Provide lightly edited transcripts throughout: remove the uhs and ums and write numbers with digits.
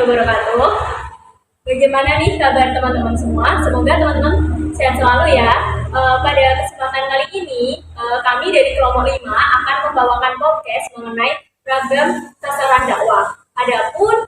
wabarakatuh. Bagaimana nih kabar teman-teman semua? Semoga teman-teman sehat selalu ya. Pada kesempatan kali ini, kami dari kelompok 5 akan membawakan podcast mengenai ragam sasaran dakwah. Adapun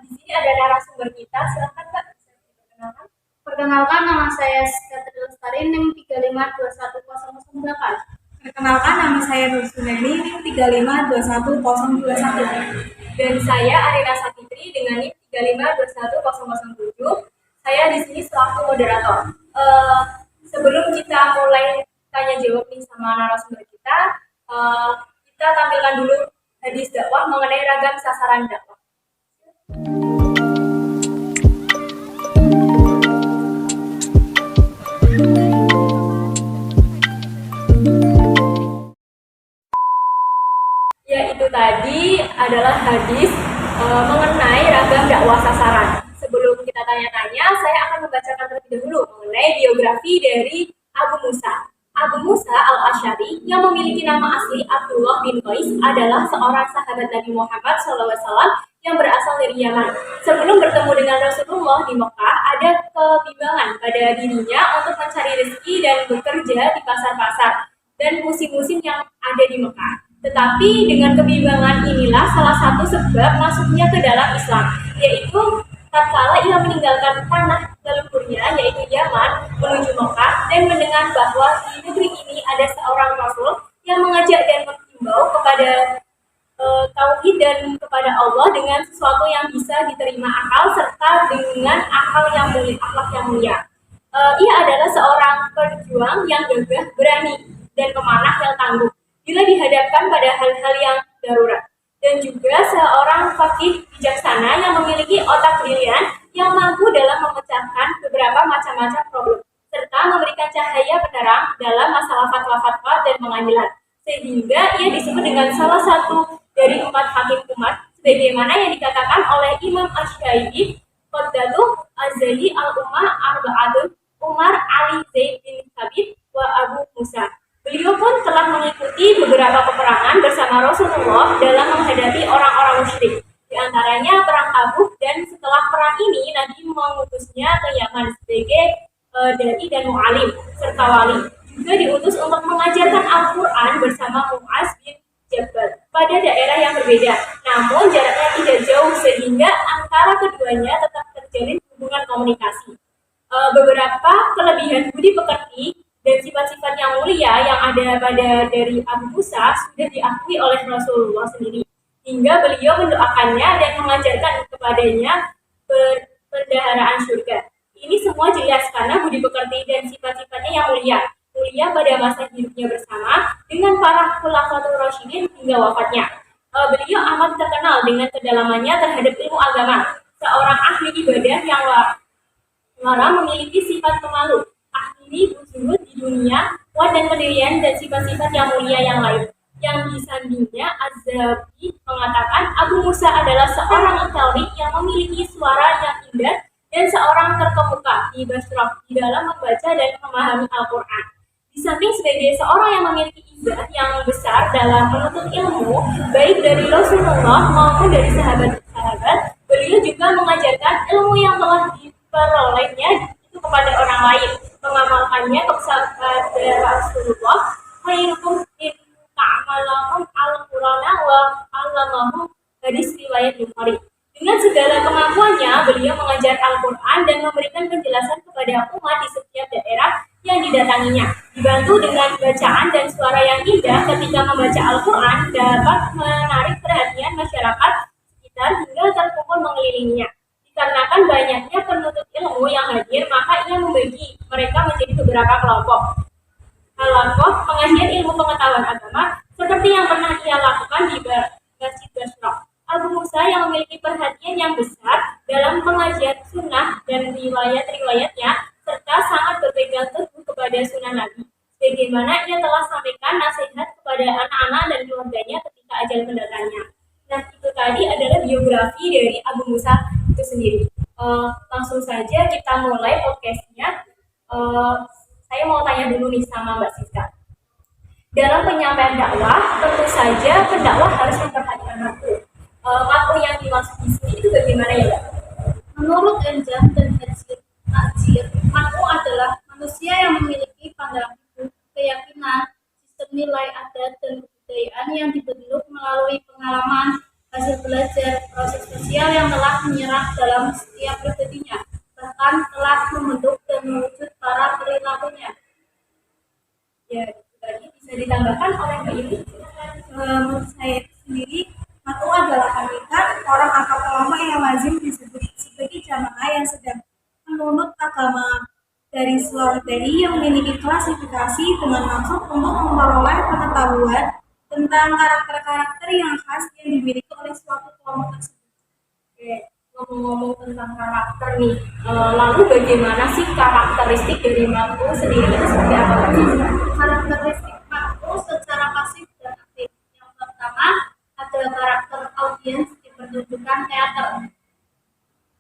di sini ada narasumber kita. Silakan Kak, bisa diperkenalkan. Perkenalkan, nama saya Skatri Lestari, NIM 35210008. Perkenalkan, nama saya Nur Sunaini, NIM 35210021. Dan saya Arina Sapitri dengan NIM 35210007. Saya di sini selaku moderator. Sebelum kita mulai tanya jawab nih sama narasumber kita, kita tampilkan dulu hadis dakwah mengenai ragam sasaran dakwah. Yaitu tadi adalah hadis mengenai ragam dakwah sasaran. Sebelum kita tanya-tanya, saya akan membacakan terlebih dahulu mengenai biografi dari Abu Musa. Abu Musa al-Asy'ari yang memiliki nama asli Abdullah bin Qais adalah seorang sahabat Nabi Muhammad SAW yang berasal dari Yaman. Sebelum bertemu dengan Rasulullah di Mekah, ada kebimbangan pada dirinya untuk mencari rezeki dan bekerja di pasar-pasar dan musim-musim yang ada di Mekah. Tetapi dengan kebimbangan inilah salah satu sebab masuknya ke dalam Islam, yaitu tatkala ia meninggalkan tanah leluhurnya yaitu Yaman menuju Mekah dan mendengar bahwa di negeri ini ada seorang Rasul yang mengajak dan menghimbau kepada tauhid dan kepada Allah dengan sesuatu yang bisa diterima akal serta dengan akal yang mulia, akhlak yang mulia. Ia adalah seorang pejuang yang gagah, berani dan pemanah yang tangguh bila dihadapkan pada hal-hal yang darurat, dan juga seorang fakih bijaksana yang memiliki otak brilian yang mampu dalam memecahkan beberapa macam-macam problem serta memberikan cahaya penerang dalam masalah fatwa-fatwa dan pengadilan, sehingga ia disebut dengan salah satu dari 4 hakim umat sebagaimana yang dikatakan oleh Imam Asy-Syafi'i, Qaddatuh Az-Zaidi al-Ummah Arba'atun, Umar, Ali, Zaid bin Thabit, wa Abu Musa. Beliau pun telah mengikuti beberapa peperangan bersama Rasulullah dalam menghadapi orang-orang musyrik, di antaranya perang Tabuk, dan setelah perang ini Nabi mengutusnya ke Yaman sebagai dai dan mu'alim serta wali. Juga diutus untuk mengajarkan Al-Quran bersama Mu'az bin Jabal pada daerah yang berbeda, namun jaraknya tidak jauh sehingga antara keduanya tetap terjalin hubungan komunikasi. Beberapa kelebihan budi pekerti dan sifat-sifat yang mulia yang ada pada dari Abu Musa sudah diakui oleh Rasulullah sendiri, hingga beliau mendoakannya dan mengajarkan kepadanya perbendaharaan surga. Ini semua jelas karena budi pekerti dan sifat-sifatnya yang mulia pada masa hidupnya bersama dengan para khulafatul rasyidin hingga wafatnya. Beliau amat terkenal dengan kedalamannya terhadap ilmu agama, seorang ahli ibadah yang wara memiliki sifat pemalu, ahli zuhud di dunia, kuat dan pendirian dan sifat-sifat yang mulia yang lain. Yang disandingnya, Az-Zahabi mengatakan Abu Musa adalah seorang Itawi yang memiliki suara yang indah dan seorang terkemuka di Basrah di dalam membaca dan memahami Al-Quran. Di samping sebagai seorang yang memiliki izah yang besar dalam menuntut ilmu, baik dari Rasulullah maupun dari sahabat-sahabat, beliau juga mengajarkan ilmu yang telah diperolehnya itu kepada orang lain, mengamalkannya kepada Rasulullah. Khairukum in ta'amalakum al-Qur'ana wa 'allamahum, hadis riwayat Bukhari. Dengan segala kemampuannya, beliau mengajar Al-Quran dan memberikan penjelasan kepada umat di setiap daerah yang didatanginya. Dibantu dengan bacaan dan suara yang indah ketika membaca Al-Quran dapat menarik perhatian masyarakat sekitar hingga terkumpul mengelilinginya. Dikarenakan banyaknya penuntut ilmu yang hadir, maka ia membagi mereka menjadi beberapa kelompok. Halaqah pengajian ilmu pengetahuan agama seperti yang pernah ia lakukan di Masjid Basrah. Abu Musa yang memiliki perhatian yang besar dalam pengajian sunnah dan riwayat-riwayatnya serta sangat berpegang teguh kepada sunnah Nabi, sebagaimana ia telah sampaikan nasihat kepada anak-anak dan keluarganya ketika ajal mendatangnya. Nah, itu tadi adalah biografi dari Abu Musa itu sendiri. Langsung saja kita mulai podcastnya. Saya mau tanya dulu nih sama Mbak Siska. Dalam penyampaian dakwah, tentu saja pendakwah harus memperhatikan waktu. Matku yang dimaksud di sini itu bagaimana ya, Mbak? Menurut Enjam dan Najir, Manu adalah manusia yang memiliki pandangan hidup, keyakinan, sistem nilai adat, dan kebudayaan yang dibentuk melalui pengalaman, hasil belajar, proses sosial yang telah menyerap dalam setiap pribadinya, bahkan telah membentuk dan mewujud para perilakunya. Ya, tadi bisa ditambahkan oleh Mbak Yuni. Menurut saya sendiri, matu adalah hakikat orang atau kelompok yang lazim disebut sebagai jamaah yang sedang menurut agama dari seluruh TI yang memiliki klasifikasi dengan maksud untuk memperoleh pengetahuan tentang karakter-karakter yang khas yang dimiliki oleh suatu kelompok tersebut. Oke, ngomong-ngomong tentang karakter nih, lalu bagaimana sih karakteristik dari Matu sendiri itu seperti apa, Mbak? Karakteristik Manu secara pasif dan aktif. Yang pertama adalah karakter audiens dipertunjukkan teater.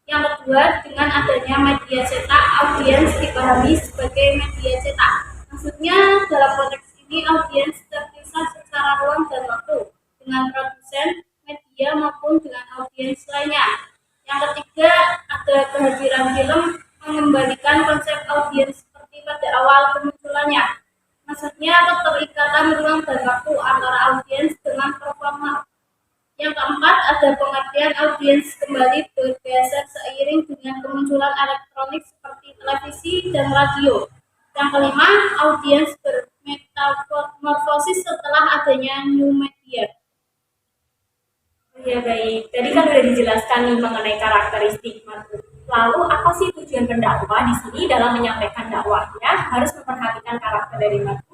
Yang kedua, dengan adanya media cetak, audiens dipahami sebagai media cetak. Maksudnya dalam konteks ini audiens terpisah secara ruang dan waktu dengan produsen, media maupun dengan audiens lainnya. Yang ketiga, ada kehadiran film mengembalikan konsep audiens seperti pada awal kemunculannya. Maksudnya keterikatan ruang dan waktu antara audiens dengan performer. Yang keempat, ada pengertian audiens kembali bergeser seiring dengan kemunculan elektronik seperti televisi dan radio. Yang kelima, audiens bermetamorfosis setelah adanya new media. Ya baik, tadi kan sudah dijelaskan nih mengenai karakteristik Matu. Lalu apa sih tujuan pendakwah di sini dalam menyampaikan dakwahnya harus memperhatikan karakter dari Matu?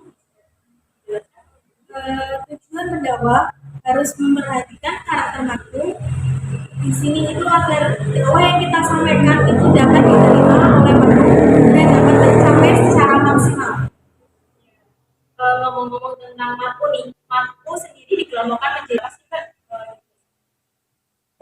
Tujuan pendakwah harus memperhatikan karakter matu di sini itu agar dakwah yang kita sampaikan itu dapat diterima oleh matu dan dapat tercapai secara maksimal. Ngomong-ngomong tentang Matu nih, Matu sendiri dikelompokkan menjadi apa sih, Mbak?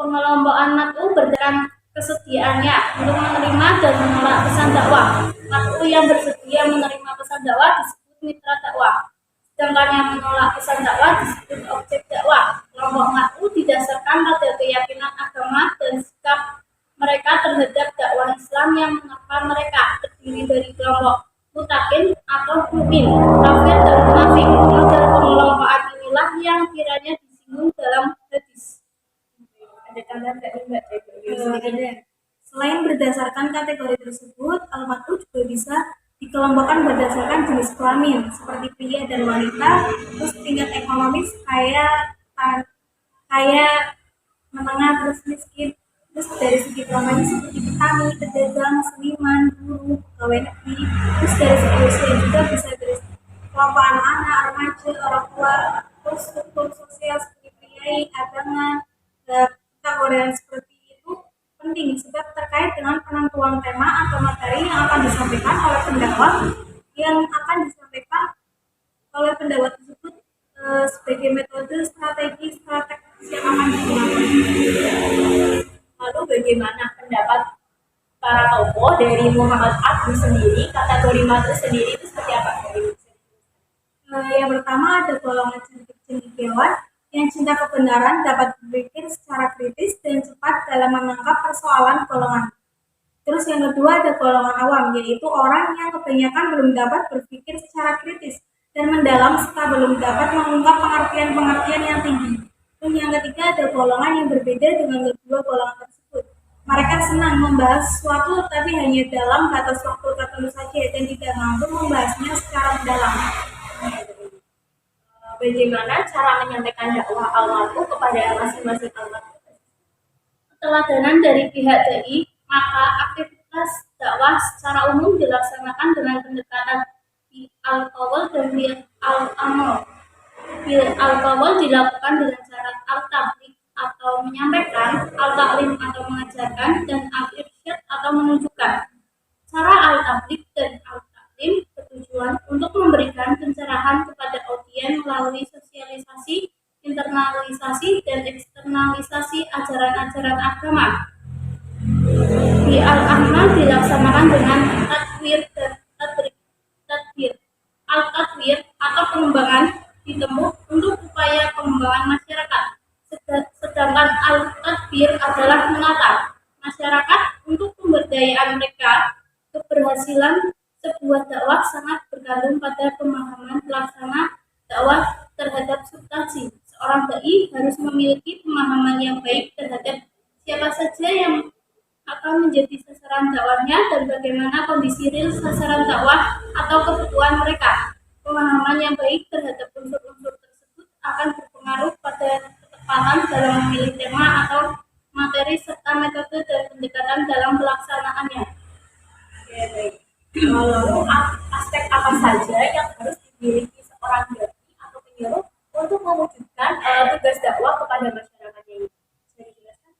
Pengelompokan Matu berdasarkan kesediaannya untuk menerima dan menolak pesan dakwah. Matu yang bersedia menerima pesan dakwah disebut mitra dakwah. Sedangkan yang menolak pesan dakwah disebut objek dakwah. Kelompok Matu didasarkan pada keyakinan agama dan sikap mereka terhadap dakwah Islam yang menerpa mereka, terdiri dari kelompok mutakin atau mukmin, kafir dan munafik. Model pengelompokan inilah yang kiranya disinggung dalam hadis. Ada tambahan nggak nih, Mbak? Ada. Selain berdasarkan kategori tersebut, al-matu juga bisa dikelompokkan berdasarkan jenis kelamin seperti pria dan wanita, terus tingkat ekonomis kaya menengah terus miskin, terus dari segi profesi seperti petani, pedagang, seniman, guru, pegawai negeri, terus dari segi usia juga bisa dari kelompok anak-anak, remaja, orang tua, terus struktur sosial seperti priai, abangan, kategori seperti itu penting sebab terkait dengan penentuan tema atau materi yang akan disampaikan oleh pendakwah tersebut sebagai metode strategi yang akan digunakan. Lalu bagaimana pendapat para tokoh dari Muhammad Abdu sendiri, kategori Matu sendiri itu seperti apa? Yang pertama ada golongan cendekiawan yang cinta kebenaran, dapat berpikir secara kritis dan cepat dalam menangkap persoalan golongan. Terus yang kedua ada golongan awam, yaitu orang yang kebanyakan belum dapat berpikir secara kritis dan mendalam serta belum dapat mengungkap pengertian-pengertian yang tinggi. Terus yang ketiga ada golongan yang berbeda dengan kedua golongan tersebut. Mereka senang membahas sesuatu tapi hanya dalam batas waktu tertentu saja dan tidak mampu membahasnya secara mendalam. Bagaimana cara menyampaikan dakwah al-Matu kepada masing-masing al-Matu? Keteladanan dari pihak DI, maka aktivitas dakwah secara umum dilaksanakan dengan pendekatan bil al-qawl dan bil al-amal. Bil al-qawl dilakukan dengan syarat al-tabligh atau menyampaikan, al-taklim atau mengajarkan, dan al-irsyad atau menunjukkan. Cara al-tabligh dan al-taklim bertujuan untuk memberikan pencerahan kepada audiens melalui sosialisasi, internalisasi, dan eksternalisasi ajaran-ajaran agama. Di al-amal dilaksanakan dengan tadwir dan tadbir. Al-tadwir atau pengembangan ditempuh untuk upaya pengembangan masyarakat. Sedangkan terakhir adalah menata masyarakat untuk pemberdayaan mereka. Keberhasilan sebuah dakwah sangat bergantung pada pemahaman pelaksana dakwah terhadap substansi. Seorang dai harus memiliki pemahaman yang baik terhadap siapa saja yang akan menjadi sasaran dakwahnya dan bagaimana kondisi real sasaran dakwah atau kebutuhan mereka. Pemahaman yang baik terhadap unsur-unsur tersebut akan berpengaruh pada ketepatan dalam memilih tema atau materi serta metode dan pendekatan dalam pelaksanaannya. Oke, baik. Lalu aspek apa saja yang harus dimiliki seorang dai atau penyuluh untuk mewujudkan tugas dakwah kepada masyarakatnya ini? Bisa dijelaskan?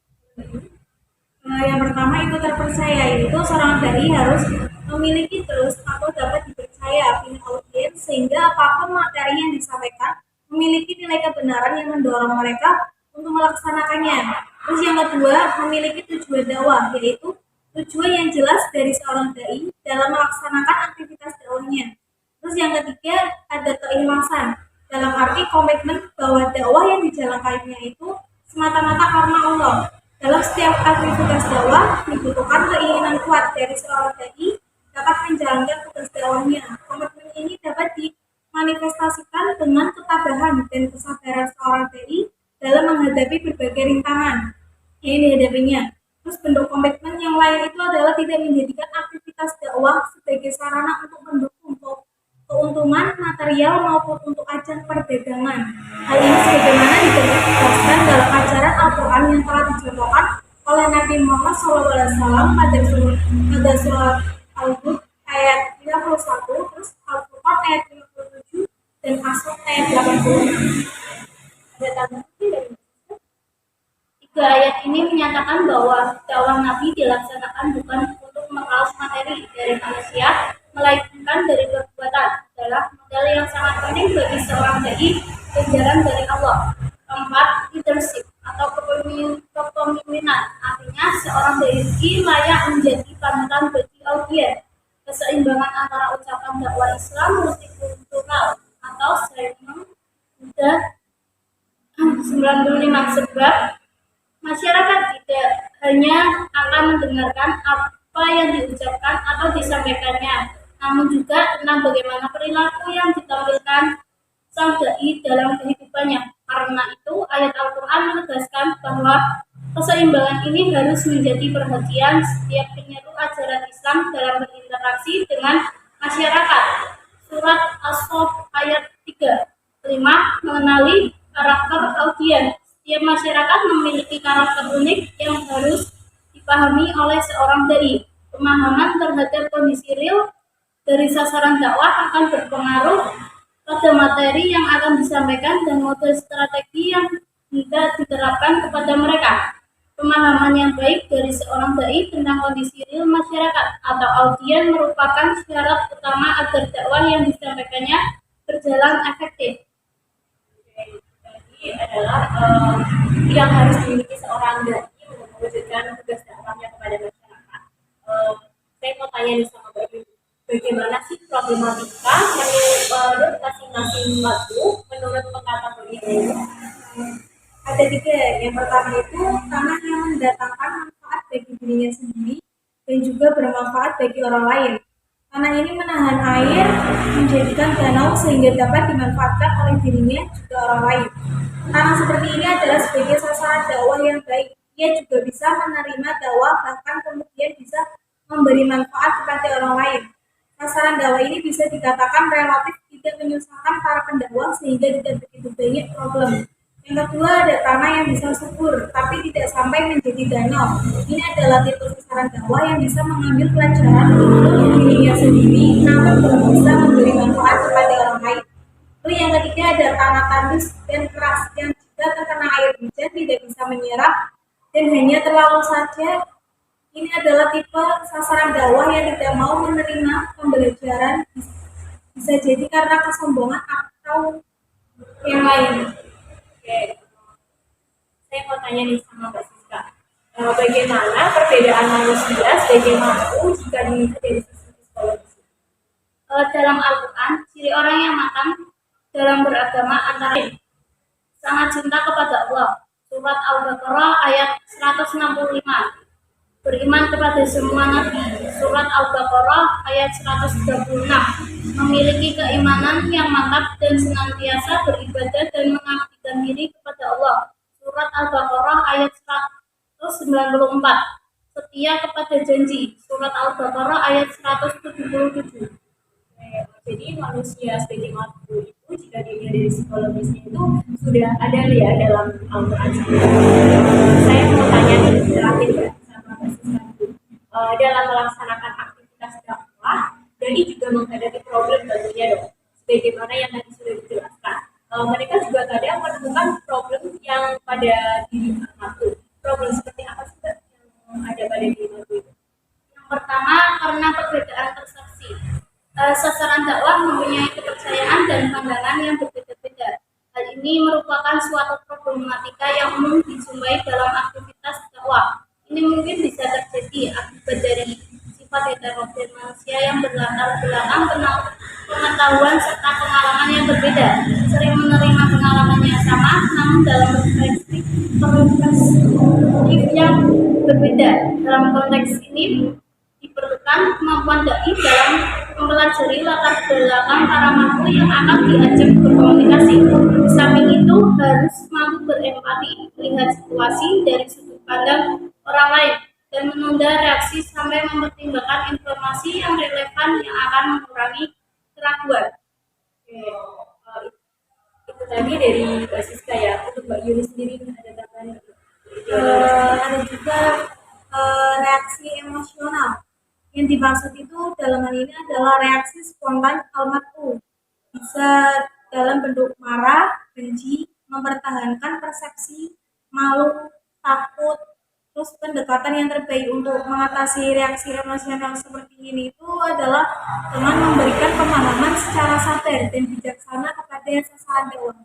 Yang pertama itu terpercaya, yaitu seorang dai harus memiliki terus atau dapat dipercaya pihak audiens sehingga apapun materi yang disampaikan memiliki nilai kebenaran yang mendorong mereka untuk melaksanakannya. Terus yang kedua, memiliki tujuan dakwah, yaitu tujuan yang jelas dari seorang dai dalam melaksanakan aktivitas dakwahnya. Terus yang ketiga, ada keikhlasan, dalam arti komitmen bahwa dakwah yang dijalankannya itu semata-mata karena Allah. Dalam setiap aktivitas dakwah dibutuhkan keinginan kuat dari seorang dai dapat menjalankan tugas dakwahnya. Komitmen ini dapat dimanifestasikan dengan ketabahan dan kesabaran seorang dai dalam menghadapi berbagai rintangan yang dihadapinya. Terus bentuk komitmen yang lain itu adalah tidak menjadikan aktivitas dakwah sebagai sarana untuk mendukung keuntungan material maupun untuk ajang perdagangan. Hal ini sebagaimana ditegaskan dalam ajaran Al-Quran yang telah dicontohkan oleh Nabi Muhammad SAW pada surat Al-Hud ayat 51, terus Al-Furqan ayat 57, dan As-Saff ayat 86. Ada tambahan dari Tiga ayat ini menyatakan bahwa dakwah Nabi dilaksanakan bukan untuk meraus materi dari manusia, melainkan dari perbuatan. Adalah modal yang sangat penting bagi seorang dai ajaran dari Allah. Keempat, leadership atau kepemimpinan. Artinya seorang dai layak menjadi panutan bagi audiens. Keseimbangan antara ucapan dakwah Islam multikultural atau Shalom sudah 95, sebab masyarakat tidak hanya akan mendengarkan apa yang diucapkan atau disampaikannya, namun juga tentang bagaimana perilaku yang ditampilkan sang dai dalam kehidupannya. Karena itu, ayat Al-Quran menegaskan bahwa keseimbangan ini harus menjadi perhatian setiap penyeru ajaran Islam dalam berinteraksi dengan masyarakat. Surat As-Saff ayat 3. 5. Mengenali karakter audiens. Setiap masyarakat memiliki karakter unik yang harus dipahami oleh seorang dai. Pemahaman terhadap kondisi real dari sasaran dakwah akan berpengaruh pada materi yang akan disampaikan dan model strategi yang tidak diterapkan kepada mereka. Pemahaman yang baik dari seorang dai tentang kondisi real masyarakat atau audiens merupakan syarat utama agar dakwah yang disampaikannya berjalan efektif. Jadi adalah yang harus dimiliki seorang dai untuk mewujudkan tugas dakwahnya kepada masyarakat. Saya mau tanya nih sama Mbak Yuni, bagaimana sih problematika menurut masing-masing waktu menurut pengkategori ini? Ada tiga. Yang pertama itu tanah yang mendatangkan manfaat bagi dirinya sendiri dan juga bermanfaat bagi orang lain. Tanah ini menahan air, menjadikan danau sehingga dapat dimanfaatkan oleh dirinya juga orang lain. Tanah seperti ini adalah sebagai sasaran dakwah yang baik. Ia juga bisa menerima dakwah, bahkan kemudian bisa memberi manfaat kepada orang lain. Sasaran dakwah ini bisa dikatakan relatif tidak menyusahkan para pendakwah sehingga tidak begitu banyak problem. Yang kedua, ada tanah yang bisa subur tapi tidak sampai menjadi danau. Ini adalah tipe sasaran dakwah yang bisa mengambil pelajaran untuk dirinya sendiri namun belum bisa memberi manfaat kepada orang lain. Lalu yang ketiga, ada tanah tandus dan keras yang jika terkena air hujan tidak bisa menyerap dan hanya terlalu saja. Ini adalah tipe sasaran dakwah yang tidak mau menerima pembelajaran, bisa jadi karena kesombongan atau yang lain. Oke, saya mau tanya nih sama Mbak Siska, bagaimana perbedaan manusia sebagai makhluk jika dilihat dari sisi psikologis? Dalam Al-Quran, ciri orang yang matang dalam beragama antara lain sangat cinta kepada Allah Surat Al-Baqarah ayat 165. Beriman kepada semua nabi. Surat Al-Baqarah ayat 136. Memiliki keimanan yang mantap dan senantiasa beribadah dan mengabdikan diri kepada Allah. Surat Al-Baqarah ayat 194. Setia kepada janji. Surat Al-Baqarah ayat 177. Jadi manusia sebagai makhluk itu jika dilihat dari psikologisnya itu sudah ada ya dalam Al-Quran. Saya mau tanya nih terakhir ya sama Mbak Siska. Dalam melaksanakan aktivitas dakwah, jadi juga menghadapi problem tentunya dong. Sebagaimana yang tadi sudah dijelaskan, mereka juga kadang menemukan problem yang pada diri makhluk. Problem seperti apa sih Mbak yang ada pada diri makhluk itu? Yang pertama, karena perbedaan persepsi. Sasaran dakwah mempunyai kepercayaan dan pandangan yang berbeda-beda. Hal ini merupakan suatu problematika yang umum dijumpai dalam aktivitas dakwah. Ini mungkin bisa terjadi akibat dari sifat heterogen manusia yang berlatar belakang pengetahuan serta pengalaman yang berbeda, sering menerima pengalaman yang sama, namun dalam perspektif yang berbeda. Dalam konteks ini diperlukan kemampuan dai dalam mempelajari latar belakang para makhluk yang akan diajak berkomunikasi. Di samping itu harus mampu berempati, melihat situasi dari sudut pandang orang lain, dan menunda reaksi sampai mempertimbangkan informasi yang relevan yang akan mengurangi keraguan. Itu tadi dari Mbak Siska ya. Untuk Mbak Yuni sendiri ada tambahan? Ada juga reaksi emosional. Yang dimaksud itu dalam hal ini adalah reaksi spontan al-matu. Bisa dalam bentuk marah, benci, mempertahankan persepsi, malu, takut. Terus pendekatan yang terbaik untuk mengatasi reaksi emosional seperti ini itu adalah dengan memberikan pemahaman secara sadar dan bijaksana kepada sasaran dakwah.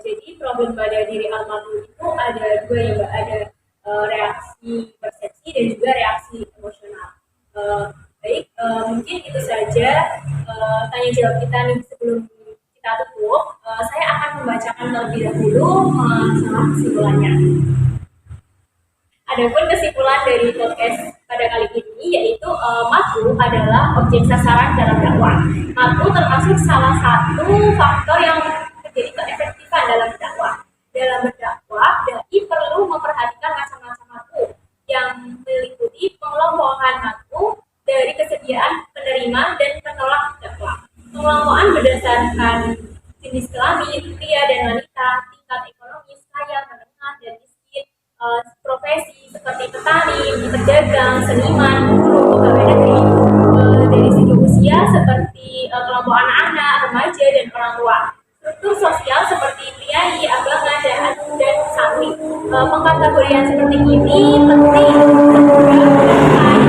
Jadi problem pada diri al-matu itu ada dua ya Mbak, ada reaksi persepsi dan juga reaksi emosional. Baik, mungkin itu saja tanya jawab kita nih sebelum kita tutup. Saya akan membacakan terlebih dahulu masalah kesimpulannya. Adapun kesimpulan dari podcast pada kali ini yaitu matu adalah objek sasaran dalam dakwah. Matu termasuk salah satu faktor yang menjadi keefektifan dalam dakwah. Dalam berdakwah, dai perlu memperhatikan macam-macam matu yang meliputi pengelompokan matu dari kesediaan penerima dan penolak dakwah. Pengelompokan berdasarkan jenis kelamin, pria dan wanita, tingkat ekonomis, kaya, menengah, dan miskin, profesi seperti petani, pedagang, seniman, guru, pegawai negeri, dari segi usia seperti kelompok anak-anak, remaja, dan orang tua. Struktur sosial seperti priai, agama, dan santri. Pengkategorian seperti ini penting terkait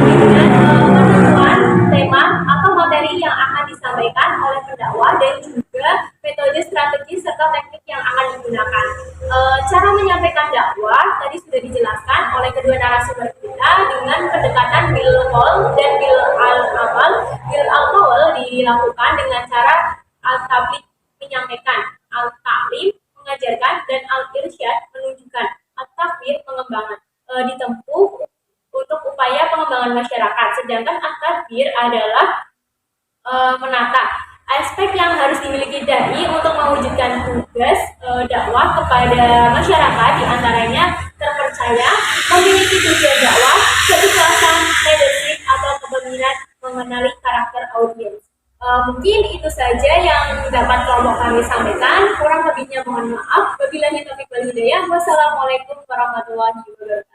dengan penentuan tema atau materi yang akan disampaikan oleh pendakwah dan juga metode strategi serta teknik yang akan digunakan. Cara menyampaikan dakwah tadi sudah dijelaskan oleh kedua narasumber kita dengan pendekatan bil qaul dan bil al-amal. Bil al-qaul dilakukan dengan cara al-tabligh menyampaikan, al-ta'lim mengajarkan, dan al-irsyad menunjukkan, at-takbir pengembangan ditempuh untuk upaya pengembangan masyarakat. Sedangkan at-tadbir adalah menata. Aspek yang harus dimiliki dai untuk mewujudkan tugas dakwah kepada masyarakat diantaranya terpercaya, memiliki tujuan dakwah, keikhlasan, leadership atau kepemimpinan, mengenali karakter audiens. Mungkin itu saja yang dapat kelompok kami sampaikan. Kurang lebihnya mohon maaf. Wabillahi taufiq wal hidayah. Wassalamualaikum warahmatullahi wabarakatuh.